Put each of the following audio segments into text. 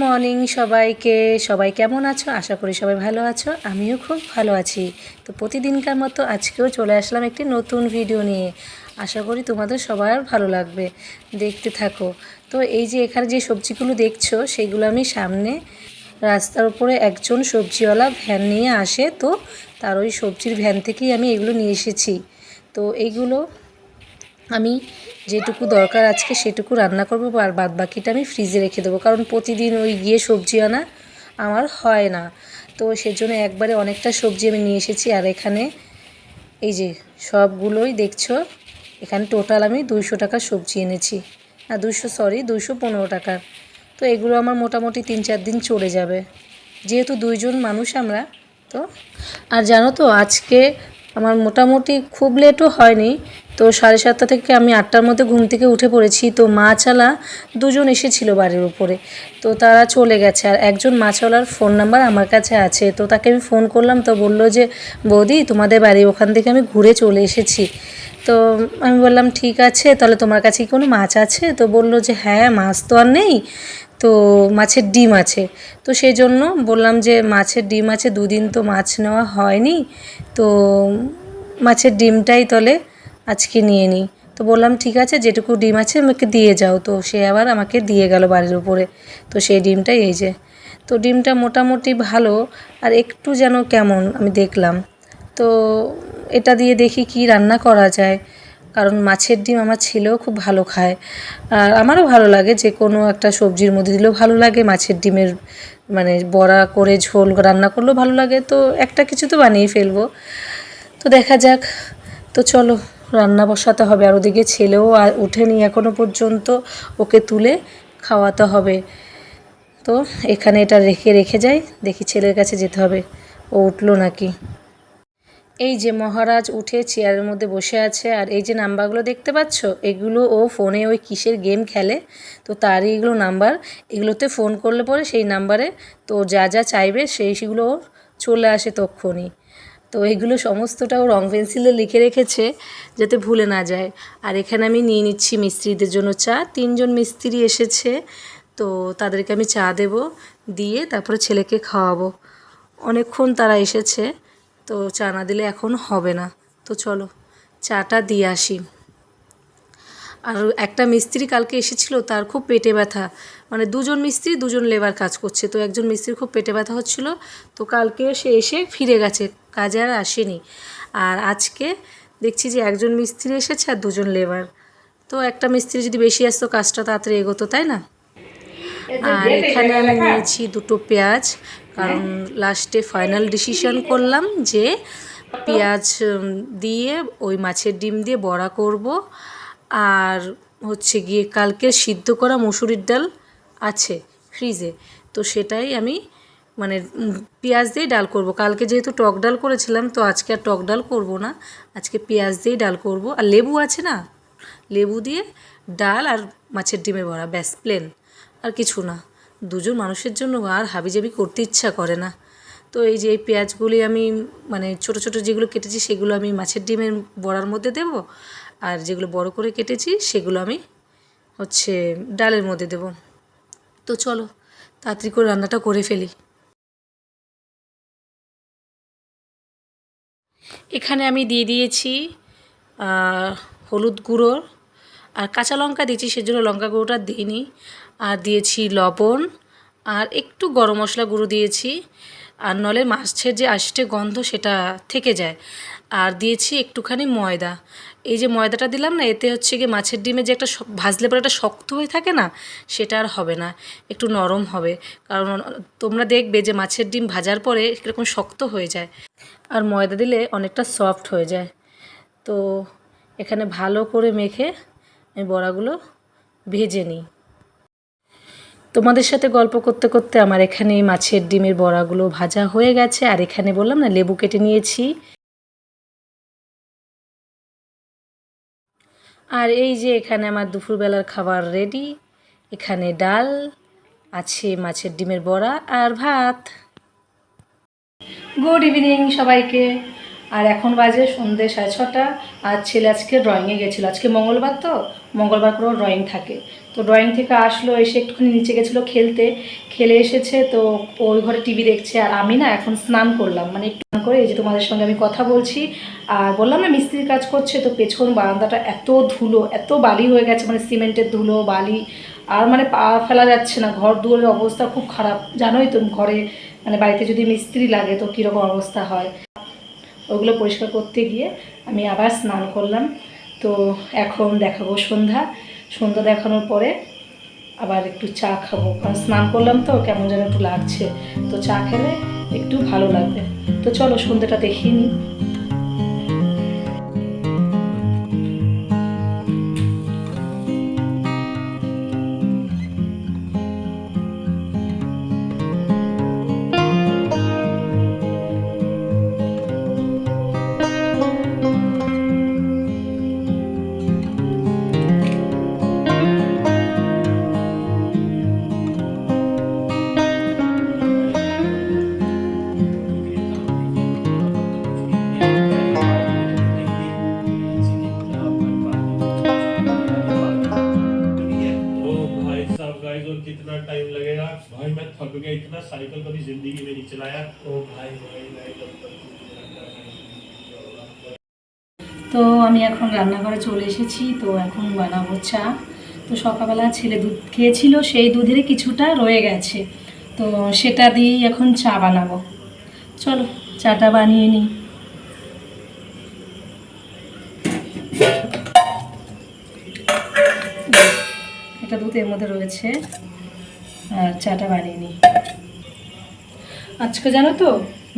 Morning সবাইকে। সবাই কেমন আছো? আশা করি সবাই ভালো আছো, আমিও খুব ভালো আছি। তো প্রতিদিনকার মতো আজকেও চলে আসলাম একটি নতুন ভিডিও নিয়ে। আশা করি তোমাদের সবার ভালো লাগবে, দেখতে থাকো। তো এই যে এখানে যে সবজিগুলো দেখছো সেগুলো আমি সামনে রাস্তার উপরে একজন সবজিওয়ালা ভ্যান নিয়ে আসে, তো তার ওই সবজির ভ্যান থেকেই আমি এগুলো নিয়ে এসেছি। তো এইগুলো আমি যেটুকু দরকার আজকে সেটুকু রান্না করবো, আর বাদ বাকিটা আমি ফ্রিজে রেখে দেবো, কারণ প্রতিদিন ওই গিয়ে সবজি আনা আমার হয় না। তো সেজন্য একবারে অনেকটা সবজি আমি নিয়ে এসেছি। আর এখানে এই যে সবগুলোই দেখছো, এখানে টোটাল আমি 200 টাকার সবজি এনেছি। না 215 টাকার। তো এগুলো আমার মোটামুটি 3-4 দিন চলে যাবে, যেহেতু 2জন মানুষ আমরা। তো আর জানো তো আজকে আমার মোটামুটি খুব লেটও হয়নি। তো 7:30 থেকে আমি 8টার মধ্যে ঘুম থেকে উঠে পড়েছি। তো মাছওয়ালা 2জন এসেছিলো বাড়ির উপরে, তো তারা চলে গেছে। আর একজন মাছওয়ালার ফোন নাম্বার আমার কাছে আছে, তো তাকে আমি ফোন করলাম। তো বললো যে বৌদি তোমাদের বাড়ি ওখান থেকে আমি ঘুরে চলে এসেছি। তো আমি বললাম ঠিক আছে, তাহলে তোমার কাছে কি কোনো মাছ আছে? তো বললো যে হ্যাঁ, মাছ তো আর নেই, তো মাছের ডিম আছে। তো সেই জন্য বললাম যে মাছের ডিম আছে, 2 দিন তো মাছ নেওয়া হয়নি, তো মাছের ডিমটাই তাহলে আজকে নিয়ে নিই। তো বললাম ঠিক আছে, যেটুকু ডিম আছে আমাকে দিয়ে যাও। তো সে আবার আমাকে দিয়ে গেল বাড়ির উপরে। তো সেই ডিমটাই এই যে। তো ডিমটা মোটামুটি ভালো, আর একটু যেন কেমন আমি দেখলাম। তো এটা দিয়ে দেখি কি রান্না করা যায়, কারণ মাছের ডিম আমার ছেলেও খুব ভালো খায়, আর আমারও ভালো লাগে। যে কোনো একটা সবজির মধ্যে দিলেও ভালো লাগে, মাছের ডিমের মানে বড়া করে ঝোল রান্না করলেও ভালো লাগে। তো একটা কিছু তো বানিয়ে ফেলবো, তো দেখা যাক। তো চলো রান্না বসাতে হবে। আর ওদিকে ছেলেও ওঠেনি এখনও পর্যন্ত, ওকে তুলে খাওয়াতে হবে। তো এখানে এটা রেখে যাই, দেখি ছেলের কাছে যেতে হবে, ও উঠলো নাকি। এই যে মহারাজ উঠে চেয়ারের মধ্যে বসে আছে। আর এই যে নাম্বারগুলো দেখতে পাচ্ছ, এগুলো ও ফোনে ওই কিসের গেম খেলে, তো তারই এগুলো নাম্বার। এগুলোতে ফোন করলে পরে সেই নাম্বারে তো যা যা চাইবে সেগুলো ওর চলে আসে তক্ষুনি। তো এইগুলো সমস্তটা ও রং পেন্সিলে লিখে রেখেছে যাতে ভুলে না যায়। আর এখানে আমি নিয়ে নিচ্ছি মিস্ত্রিদের জন্য চা। 3জন মিস্ত্রি এসেছে, তো তাদেরকে আমি চা দেব, দিয়ে তারপরে ছেলেকে খাওয়াবো। অনেকক্ষণ তারা এসেছে, তো চা না দিলে এখন হবে না। তো চলো চাটা দিয়ে আসি। আর একটা মিস্ত্রি কালকে এসেছিলো, তার খুব পেটে ব্যথা, মানে 2জন মিস্ত্রি 2জন লেবার কাজ করছে। তো একজন মিস্ত্রির খুব পেটে ব্যথা হচ্ছিলো, তো কালকে সে এসে ফিরে গেছে, কাজে আর আসেনি। আর আজকে দেখছি যে একজন মিস্ত্রি এসেছে আর 2জন লেবার। তো একটা মিস্ত্রি যদি বেশি আসতো কাজটা তাড়াতাড়ি এগোতো, তাই না? আর এখানে আমি নিয়েছি 2টো পেঁয়াজ, কারণ লাস্টে ফাইনাল ডিসিশন করলাম যে পেঁয়াজ দিয়ে ওই মাছের ডিম দিয়ে বড়া করব। আর হচ্ছে গিয়ে কালকে সিদ্ধ করা মুসুরির ডাল আছে ফ্রিজে, তো সেটাই আমি মানে পেঁয়াজ দিয়ে ডাল করব। কালকে যেহেতু টক ডাল করেছিলাম, তো আজকে আর টক ডাল করব না, আজকে পেঁয়াজ দিয়েই ডাল করব। আর লেবু আছে না, লেবু দিয়ে ডাল আর মাছের ডিমের বড়া, ব্যাস প্লেন, আর কিছু না। 2জন মানুষের জন্য আর হাবিজাবি করতে ইচ্ছা করে না। তো এই যে এই পেঁয়াজগুলি আমি মানে ছোট ছোট যেগুলো কেটেছি সেগুলো আমি মাছের ডিমের বড়ার মধ্যে দেব, আর যেগুলো বড় করে কেটেছি সেগুলো আমি হচ্ছে ডালের মধ্যে দেব। তো চলো তাড়াতাড়ি করে রান্নাটা করে ফেলি। এখানে আমি দিয়ে দিয়েছি হলুদ গুঁড়ো, আর কাঁচা লঙ্কা দিয়েছি সেজন্য লঙ্কা গুঁড়োটা দিইনি। আর দিয়েছি লবণ, আর একটু গরম মশলা গুঁড়ো দিয়েছি, আর নলে মাছের যে আষ্টে গন্ধ সেটা থেকে যায়। আর দিয়েছি একটুখানি ময়দা। এই যে ময়দাটা দিলাম না, এতে হচ্ছে গিয়ে মাছের ডিমে যে একটা ভাজলে পরে একটা শক্ত হয়ে থাকে না, সেটা আর হবে না, একটু নরম হবে। কারণ তোমরা দেখবে যে মাছের ডিম ভাজার পরে কীরকম শক্ত হয়ে যায়, আর ময়দা দিলে অনেকটা সফট হয়ে যায়। তো এখানে ভালো করে মেখে আমি বড়াগুলো ভেজে নিই। তোমাদের সাথে গল্প করতে করতে আমার এখানে মাছের ডিমের বড়াগুলো ভাজা হয়ে গেছে। আর এখানে বললাম না লেবু কেটে নিয়েছি। আর এই যে এখানে আমার দুপুরবেলার খাবার রেডি। এখানে ডাল আছে, মাছের ডিমের বড়া আর ভাত। গুড ইভিনিং সবাইকে। আর এখন বাজে সন্ধ্যে 6:30। আর ছেলে আজকে ড্রয়িংয়ে গেছিলো, আজকে মঙ্গলবার তো, মঙ্গলবার করেও ড্রয়িং থাকে। তো ড্রয়িং থেকে আসলো, এসে একটুখানি নিচে গেছিলো খেলতে, খেলে এসেছে। তো ওই ঘরে টিভি দেখছে, আর আমি না এখন স্নান করলাম, মানে একটু স্নান করে এই যে তোমাদের সঙ্গে আমি কথা বলছি। আর বললাম না মিস্ত্রির কাজ করছে, তো পেছন বারান্দাটা এত ধুলো, এত বালি হয়ে গেছে, মানে সিমেন্টের ধুলো বালি, আর মানে পা ফেলা যাচ্ছে না। ঘর দুয়ারের অবস্থা খুব খারাপ, জানোই তো ঘরে মানে বাড়িতে যদি মিস্ত্রি লাগে তো কীরকম অবস্থা হয়। ওগুলো পরিষ্কার করতে গিয়ে আমি আবার স্নান করলাম। তো এখন দেখাবো সন্ধ্যা, সন্ধ্যা দেখানোর পরে আবার একটু চা খাবো, কারণ স্নান করলাম তো কেমন যেন একটু লাগছে, তো চা খেলে একটু ভালো লাগবে। তো চলো সন্ধ্যাটা দেখিয়ে নিই। और कितना टाइम लगेगा भाई? मैं थक गया, इतना साइकिल कभी जिंदगी में नहीं चलाया। ओ भाई তো আমি এখন রান্নাঘরে চলে এসেছি, তো এখন বানাবো চা। তো সকালবেলা ছেলে দুধ খেয়েছিল, সেই দুধেরই কিছুটা রয়ে গেছে, তো সেটা দিয়েই এখন চা বানাবো। চলো চাটা বানিয়ে নিই। এটা দুধ এর মধ্যে রয়েছে, আর চাটা বানিয়ে নিই। আজকে জানো তো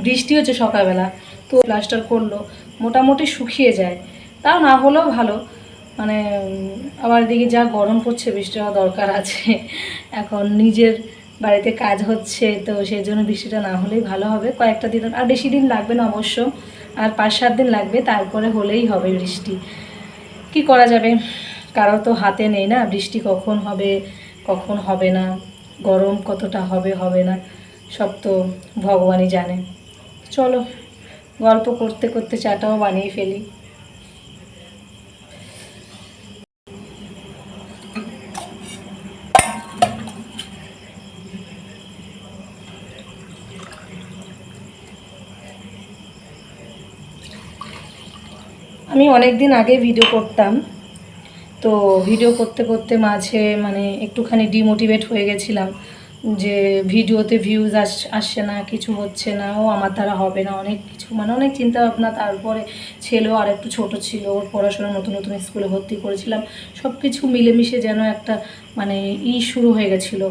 বৃষ্টি হচ্ছে সকালবেলা, তো প্লাস্টার করলো, মোটামুটি শুকিয়ে যায়, তাও না হলেও ভালো। মানে আবার এদিকে যা গরম পড়ছে, বৃষ্টি হওয়া দরকার আছে। এখন নিজের বাড়িতে কাজ হচ্ছে, তো সেই জন্য বৃষ্টিটা না হলেই ভালো হবে। কয়েকটা দিন, আর বেশি দিন লাগবে না অবশ্য, আর 5-7 দিন লাগবে, তারপরে হলেই হবে বৃষ্টি। কি করা যাবে, কারো তো হাতে নেই না, বৃষ্টি কখন হবে কখন হবে না, গরম কতটা হবে হবে না, সব তো ভগবানই জানে। চলো গল্প করতে করতে চাটাও বানিয়ে ফেলি। আমি অনেক দিন আগে ভিডিও করতাম, তো ভিডিও করতে করতে মাঝে মানে একটুখানি ডিমোটিভেট হয়ে গেছিলাম, যে ভিডিওতে ভিউজ আসছে না, কিছু হচ্ছে না, ও আমার দ্বারা হবে না, অনেক কিছু মানে অনেক চিন্তা ভাবনা। তারপরে ছেলেও আর একটু ছোটো ছিল, ওর পড়াশোনা নতুন নতুন স্কুলে ভর্তি করেছিলাম, সব কিছু মিলেমিশে যেন একটা মানে শুরু হয়ে গেছিলো,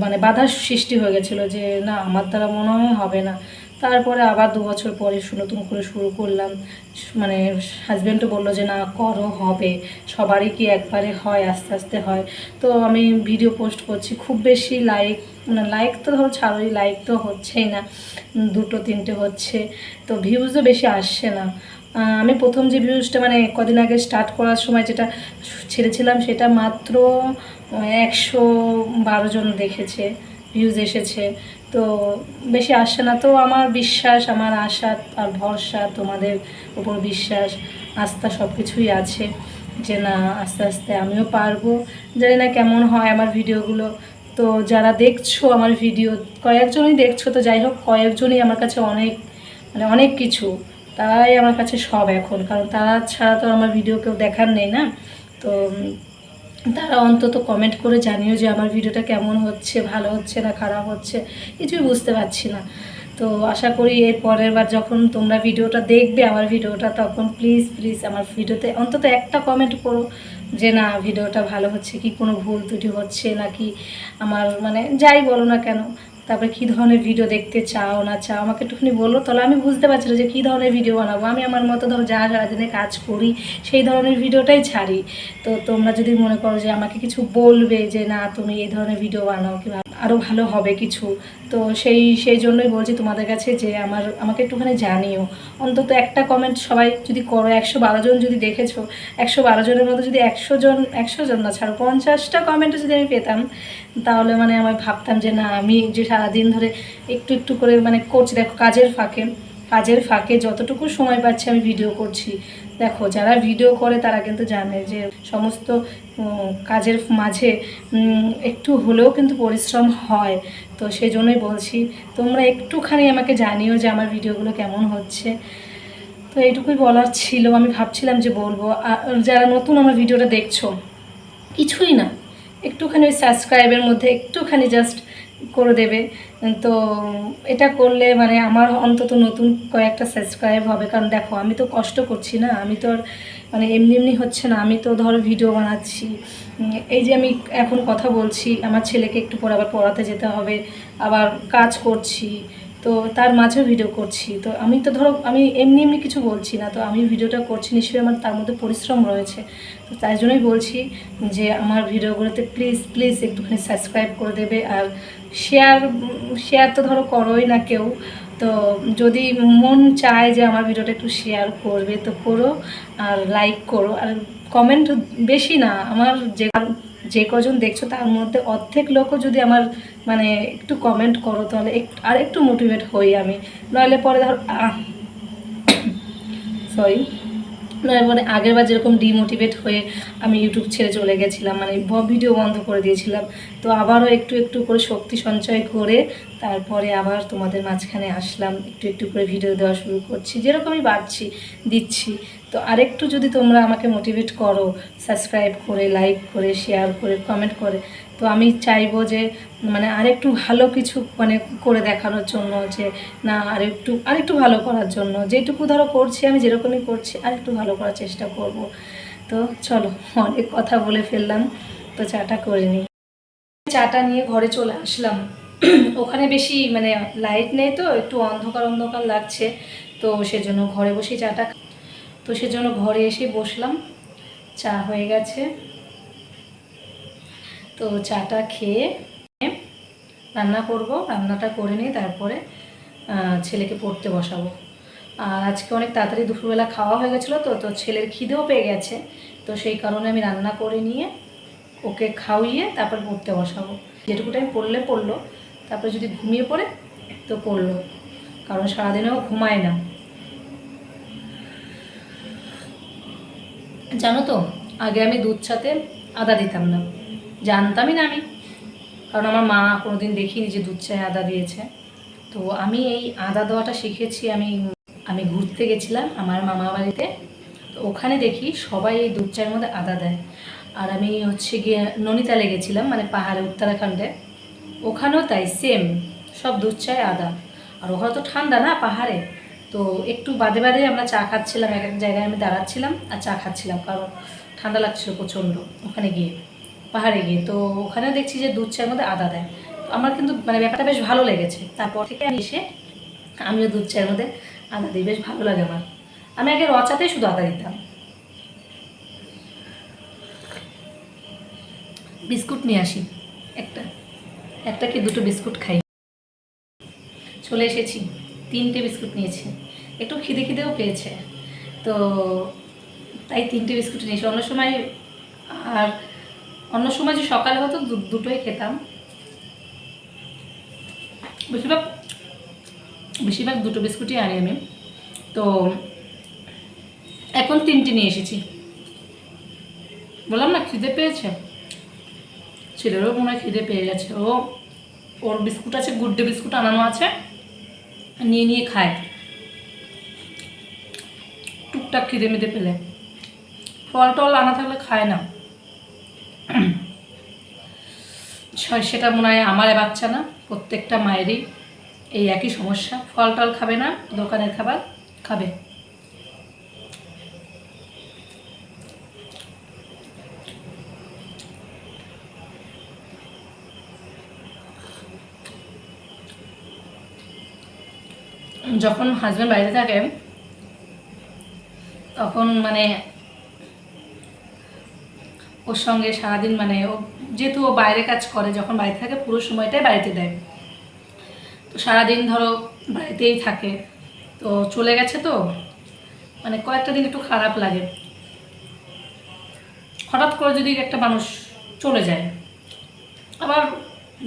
মানে বাধার সৃষ্টি হয়ে গেছিলো, যে না আমার দ্বারা মনে হয় হবে না। তারপরে আবার 2 বছর পরে নতুন করে শুরু করলাম, মানে হাজব্যান্ডও বললো যে না করো, হবে, সবারই কি একবারে হয়, আস্তে আস্তে হয়। তো আমি ভিডিও পোস্ট করছি, খুব বেশি লাইক মানে লাইক তো ধরো ছাড়োই, লাইক তো হচ্ছেই না, 2-3টে হচ্ছে, তো ভিউজও বেশি আসছে না। আমি প্রথম যে ভিউজটা মানে কদিন আগে স্টার্ট করার সময় যেটা ছেড়েছিলাম, সেটা মাত্র 112 জন দেখেছে, ভিউজ এসেছে, তো বেশি আসছে না। তো আমার বিশ্বাস, আমার আশা আর ভরসা, তোমাদের উপর বিশ্বাস আস্থা সব কিছুই আছে, যে না আস্তে আস্তে আমিও পারবো। জানি না কেমন হয় আমার ভিডিওগুলো, তো যারা দেখছো আমার ভিডিও, কয়েকজনই দেখছো, তো যাই হোক কয়েকজনই আমার কাছে অনেক মানে অনেক কিছু, তারাই আমার কাছে সব এখন, কারণ তারা ছাড়া তো আমার ভিডিও কেউ দেখার নেই না। তো তারা অন্তত কমেন্ট করে জানিও যে আমার ভিডিওটা কেমন হচ্ছে, ভালো হচ্ছে না খারাপ হচ্ছে, কিছুই বুঝতে পারছি না। তো আশা করি এর পরের বার যখন তোমরা ভিডিওটা দেখবে আমার ভিডিওটা, তখন প্লিজ প্লিজ আমার ভিডিওতে অন্তত একটা কমেন্ট করো, যে না ভিডিওটা ভালো হচ্ছে কি, কোনো ভুল ত্রুটি হচ্ছে নাকি, আমার মানে যাই বলো না কেন, তারপরে কী ধরনের ভিডিও দেখতে চাও না চাও আমাকে একটুখানি বলো, তাহলে আমি বুঝতে পারছি না যে কী ধরনের ভিডিও বানাবো। আমি আমার মতো ধরো যা সারাদিনে কাজ করি সেই ধরনের ভিডিওটাই ছাড়ি। তো তোমরা যদি মনে করো যে আমাকে কিছু বলবে যে না তুমি এই ধরনের ভিডিও বানাও, কি আরও ভালো হবে কিছু, তো সেই জন্যই বলছি তোমাদের কাছে যে আমাকে একটুখানি জানিও, অন্তত একটা কমেন্ট সবাই যদি করো। 112 জন যদি দেখেছো, 112 জনের মধ্যে যদি 100 জন না ছাড়ো 50টা কমেন্টও যদি আমি পেতাম, তাহলে মানে আমি ভাবতাম যে না আমি যে সারাদিন ধরে একটু একটু করে মানে করছি, দেখো কাজের ফাঁকে কাজের ফাঁকে যতটুকু সময় পাচ্ছি আমি ভিডিও করছি। দেখো, যারা ভিডিও করে তারা কিন্তু জানে যে সমস্ত কাজের মাঝে একটু হলেও কিন্তু পরিশ্রম হয়। তো সেই জন্যই বলছি, তোমরা একটুখানি আমাকে জানিও যে আমার ভিডিওগুলো কেমন হচ্ছে। তো এইটুকুই বলার ছিল, আমি ভাবছিলাম যে বলবো। আর যারা নতুন আমার ভিডিওটা দেখছো, কিছুই না, একটুখানি ওই সাবস্ক্রাইবের মধ্যে একটুখানি জাস্ট করে দেবে। তো এটা করলে মানে আমার অন্তত নতুন কয়েকটা সাবস্ক্রাইব হবে। কারণ দেখো, আমি তো কষ্ট করছি না, আমি তো আর মানে এমনি এমনি হচ্ছে না। আমি তো ধরো ভিডিও বানাচ্ছি, এই যে আমি এখন কথা বলছি, আমার ছেলেকে একটু পরে আবার পড়াতে যেতে হবে, আবার কাজ করছি, তো তার মাঝেও ভিডিও করছি। তো আমি তো ধরো আমি এমনি এমনি কিছু বলছি না, তো আমি ভিডিওটা করছি নিশ্চয়ই আমার তার মধ্যে পরিশ্রম রয়েছে। তো তাই জন্যই বলছি যে আমার ভিডিওগুলোতে প্লিজ প্লিজ একটুখানি সাবস্ক্রাইব করে দেবে। আর শেয়ার শেয়ার তো ধরো করোই না কেউ, তো যদি মন চায় যে আমার ভিডিওটা একটু শেয়ার করবে তো করো, আর লাইক করো। আর কমেন্ট বেশি না, আমার যে কজন দেখছো তার মধ্যে অর্ধেক লোকও যদি আমার মানে একটু কমেন্ট করো তাহলে আর একটু মোটিভেট হই আমি। নইলে পরে ধর সরি, মানে আগেরবার যেরকম ডিমোটিভেট হয়ে আমি ইউটিউব ছেড়ে চলে গেছিলাম, মানে ভিডিও বন্ধ করে দিয়েছিলাম, তো আবারও একটু একটু করে শক্তি সঞ্চয় করে তারপরে আবার তোমাদের মাঝখানে আসলাম, একটু একটু করে ভিডিও দেওয়া শুরু করছি, যেরকমই পারছি দিচ্ছি। তো আরেকটু যদি তোমরা আমাকে মোটিভেট করো, সাবস্ক্রাইব করে, লাইক করে, শেয়ার করে, কমেন্ট করে, তো আমি চাইবো যে মানে আরেকটু ভালো কিছু মানে করে দেখানোর জন্য, যে না আরেকটু ভালো করার জন্য। যেটুকু ধরো করছি আমি, যেরকমই করছি আরেকটু ভালো করার চেষ্টা করব। তো চলো, অনেক কথা বলে ফেললাম, তো চাটা করে নিই। চাটা নিয়ে ঘরে চলে আসলাম। ওখানে বেশি মানে লাইট নেই, তো একটু অন্ধকার অন্ধকার লাগছে, তো সেজন্য ঘরে বসেই চাটা, তো সেজন্য ঘরে এসে বসলাম। চা হয়ে গেছে, তো চাটা খেয়ে রান্না করব, রান্নাটা করে নিয়ে তারপরে ছেলেকে পড়তে বসাবো। আর আজকে অনেক তাড়াতাড়ি দুপুরবেলা খাওয়া হয়ে গেছিলো, তো তো ছেলের খিদেও পেয়ে গেছে, তো সেই কারণে আমি রান্না করে নিয়ে ওকে খাওয়িয়ে তারপর পড়তে বসাবো। যেটুকু টাইম পড়লো, তারপরে যদি ঘুমিয়ে পড়ে তো পড়লো, কারণ সারাদিনেও ঘুমায় না। জানো তো, আগে আমি দুধ চাতে আদা দিতাম না, জানতামই না আমি, কারণ আমার মা কোনোদিন দেখিনি যে দুধ চায়ে আদা দিয়েছে। তো আমি এই আদা দেওয়াটা শিখেছি আমি ঘুরতে গেছিলাম আমার মামা বাড়িতে, তো ওখানে দেখি সবাই এই দুধ চায়ের মধ্যে আদা দেয়। আর আমি হচ্ছে গিয়ে নৈনিতালে গেছিলাম, মানে পাহাড়ে উত্তরাখণ্ডে, ওখানেও তাই সেম, সব দুধ চায়ে আদা। আর ওখানে তো ঠান্ডা না পাহাড়ে, তো একটু বাদে বাদে আমরা চা খাচ্ছিলাম, এক এক জায়গায় আমি দাঁড়াচ্ছিলাম আর চা খাচ্ছিলাম, কারণ ঠান্ডা লাগছিল প্রচণ্ড ওখানে গিয়ে, পাহাড়ে গিয়ে। তো ওখানে দেখছি যে দুধ চায়ের মধ্যে আদা দেয়, তো আমার কিন্তু মানে ব্যাপারটা বেশ ভালো লেগেছে। তারপর থেকে আমি এসে আমিও দুধ চায়ের মধ্যে আদা দিই, বেশ ভালো লাগে আমার। আমি আগে রচাতেই শুধু আদা দিতাম। বিস্কুট নিয়ে আসি, একটা একটা কি দুটো বিস্কুট খাই। চলে এসেছি, 3টে বিস্কুট নিয়েছি, একটু খিদেও পেয়েছে, তো তাই 3টে বিস্কুট নিয়েছি। অন্য সময় যে সকালে হতো দুটোই খেতাম, বেশিরভাগ দুটো বিস্কুটই আনি আমি। তো এখন 3টে নিয়ে এসেছি, বললাম না খিদে পেয়েছে, ছেলেরও মনে হয় খিদে পেয়ে গেছে, ওর বিস্কুট আছে, গুড ডে বিস্কুট আনানো আছে, নিয়ে নিয়ে খায় টুকটাক খিদে মিদে পেলে। ফল টল আনা থাকলে খায় না, সেটা মনে হয় আমার বাচ্চা না, প্রত্যেকটা মায়েরই এই একই সমস্যা, ফল টল খাবে না, দোকানের খাবার খাবে। যখন হাজব্যান্ড বাড়িতে থাকে তখন মানে ওর সঙ্গে সারাদিন মানে যেহেতু ও বাইরে কাজ করে, যখন বাড়িতে থাকে পুরো সময়টাই বাড়িতে দেয়, তো সারাদিন ধরো বাড়িতেই থাকে। তো চলে গেছে, তো মানে কয়েকটা দিন একটু খারাপ লাগে, হঠাৎ করে যদি একটা মানুষ চলে যায়। আবার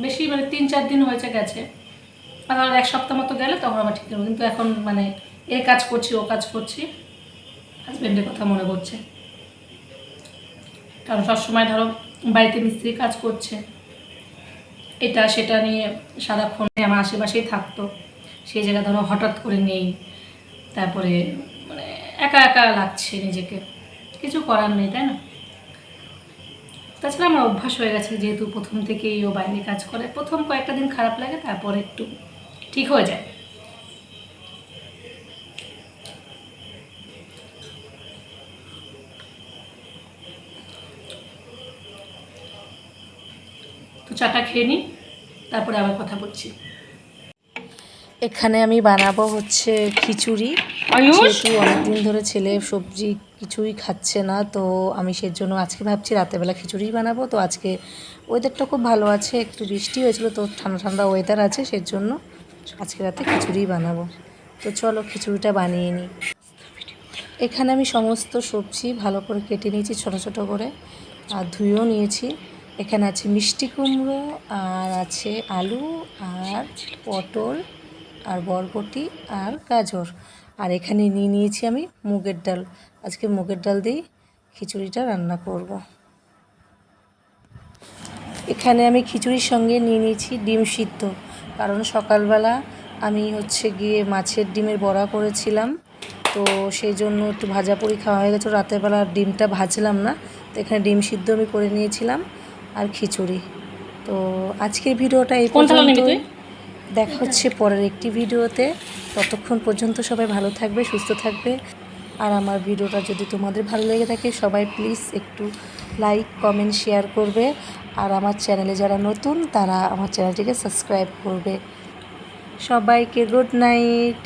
বেশি মানে 3-4 দিন হয়েছে গেছে, আর 1 সপ্তাহ মতো গেলে তখন আবার ঠিক হবে। কিন্তু এখন মানে এ কাজ করছি ও কাজ করছি, হাজব্যান্ডের কথা মনে পড়ছে। কারণ সবসময় ধরো বাড়িতে মিস্ত্রি কাজ করছে, এটা সেটা নিয়ে সারাক্ষণ আমার আশেপাশেই থাকতো। সেই জায়গা ধরো হঠাৎ করে নেই, তারপরে মানে একা একা লাগছে নিজেকে, কিছু করার নেই, তাই না? তাছাড়া আমার অভ্যাস হয়ে গেছে, যেহেতু প্রথম থেকেই ও বাইরে কাজ করে, প্রথম কয়েকটা দিন খারাপ লাগে, তারপর একটু ঠিক হয়ে যায়। তো চাটা খেয়ে নিই, তারপরে আবার কথা বলছি। এখানে আমি বানাবো হচ্ছে খিচুড়ি। যেহেতু অনেকদিন ধরে ছেলে সবজি কিছুই খাচ্ছে না, তো আমি সেজন্য আজকে ভাবছি রাতেরবেলা খিচুড়ি বানাবো। তো আজকে ওয়েদারটা খুব ভালো আছে, একটু বৃষ্টি হয়েছিল, তো ঠান্ডা ঠান্ডা ওয়েদার আছে, সেজন্য আজকে রাতে খিচুড়ি বানাবো। তো চলো খিচুড়িটা বানিয়ে নিই। এখানে আমি সমস্ত সবজি ভালো করে কেটে নিয়েছি ছোটো ছোটো করে, আর ধুয়েও নিয়েছি। এখানে আছে মিষ্টি কুমড়ো, আর আছে আলু, আর পটল, আর বরবটি, আর গাজর। আর এখানে নিয়ে নিয়েছি আমি মুগের ডাল। আজকে মুগের ডাল দিয়েই খিচুড়িটা রান্না করব। এখানে আমি খিচুড়ির সঙ্গে নিয়ে নিয়েছি ডিম সিদ্ধ, কারণ সকালবেলা আমি হচ্ছে গিয়ে মাছের ডিমের বড়া করেছিলাম, তো সেই জন্য একটু ভাজা পুরি খাওয়া হয়ে গেছে, রাতের বেলা ডিমটা ভাজলাম না। তো এখানে ডিম সিদ্ধ আমি করে নিয়েছিলাম, আর খিচুড়ি। তো আজকের ভিডিওটা এই পর্যন্ত, দেখা হচ্ছে পরের একটি ভিডিওতে। ততক্ষণ পর্যন্ত সবাই ভালো থাকবে, সুস্থ থাকবে। আর আমার ভিডিওটা যদি তোমাদের ভালো লেগে থাকে, সবাই প্লিজ একটু লাইক, কমেন্ট, শেয়ার করবে। আর আমার চ্যানেলে যারা নতুন, তারা আমার চ্যানেলটিকে সাবস্ক্রাইব করবে। সবাইকে গুড নাইট।